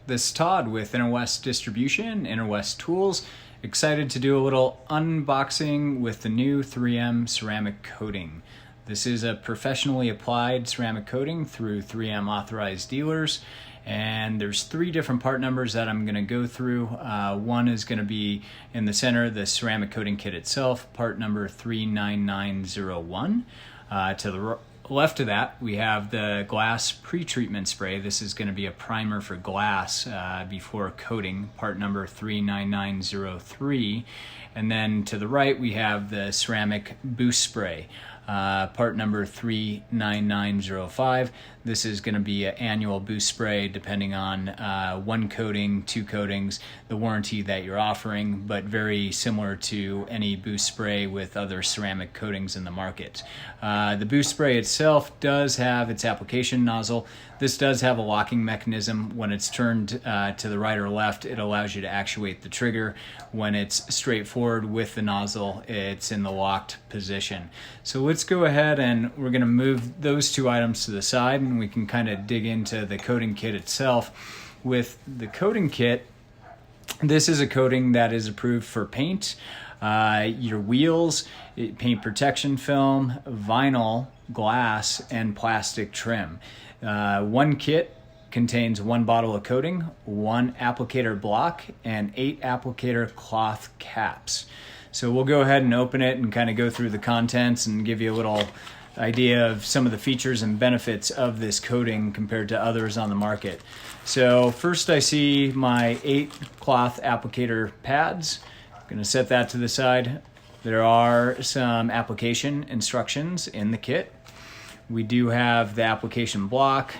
This is Todd with Inner West Distribution, Inner West Tools. Excited to do a little unboxing with the new 3M ceramic coating. This is a professionally applied ceramic coating through 3M authorized dealers. And there's three different part numbers that I'm going to go through. One is going to be in the center, the ceramic coating kit itself, part number 39901. To the left of that, we have the glass pre-treatment spray. This is going to be a primer for glass before coating, part number 39903. And then to the right, we have the ceramic boost spray, part number 39905. This is going to be an annual boost spray depending on one coating, two coatings, the warranty that you're offering, but very similar to any boost spray with other ceramic coatings in the market. The boost spray itself does have its application nozzle. This does have a locking mechanism. When it's turned to the right or left, it allows you to actuate the trigger. When it's straight forward with the nozzle, it's in the locked position. So let's go ahead and we're going to move those two items to the side and we can kind of dig into the coating kit itself. With the coating kit, this is a coating that is approved for paint, your wheels, paint protection film, vinyl, glass, and plastic trim. One kit contains one bottle of coating, one applicator block, and 8 applicator cloth caps. So we'll go ahead and open it and kind of go through the contents and give you a little idea of some of the features and benefits of this coating compared to others on the market. So first I see my 8 cloth applicator pads. I'm going to set that to the side. There are some application instructions in the kit. We do have the application block.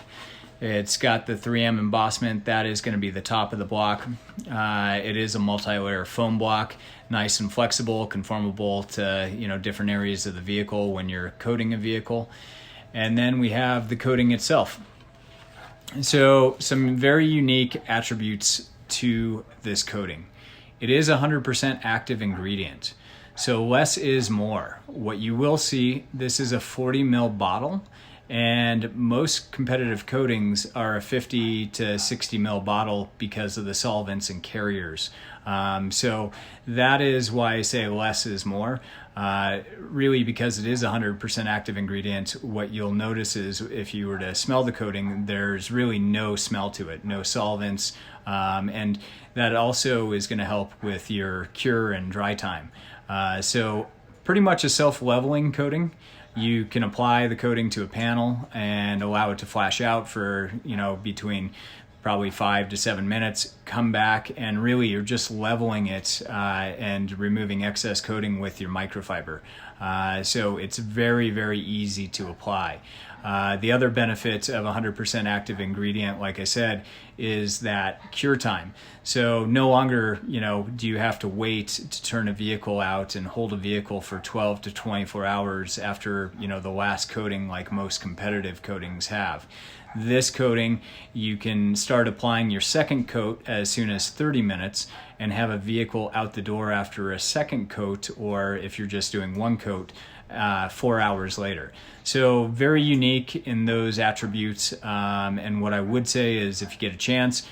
It's got the 3M embossment. That is going to be the top of the block. It is a multi-layer foam block, nice and flexible, conformable to different areas of the vehicle when you're coating a vehicle. And then we have the coating itself. So some very unique attributes to this coating. It is 100% active ingredient. So less is more. What you will see, this is a 40 ml bottle, and most competitive coatings are a 50 to 60 ml bottle because of the solvents and carriers. So that is why I say less is more. Really, because it is 100% active ingredient, what you'll notice is if you were to smell the coating, there's really no smell to it, no solvents, and that also is going to help with your cure and dry time. So pretty much a self-leveling coating. You can apply the coating to a panel and allow it to flash out for, between probably 5 to 7 minutes, come back, and really you're just leveling it and removing excess coating with your microfiber. So it's very, very easy to apply. The other benefit of 100% active ingredient, like I said, is that cure time. So no longer, do you have to wait to turn a vehicle out and hold a vehicle for 12 to 24 hours after, the last coating like most competitive coatings have. This coating, you can start applying your second coat as soon as 30 minutes and have a vehicle out the door after a second coat, or if you're just doing one coat, 4 hours later. So very unique in those attributes. And what I would say is if you get a chance,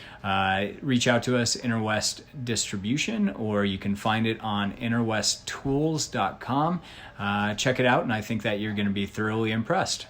reach out to us, Inner West Distribution, or you can find it on innerwesttools.com. Check it out, and I think that you're going to be thoroughly impressed.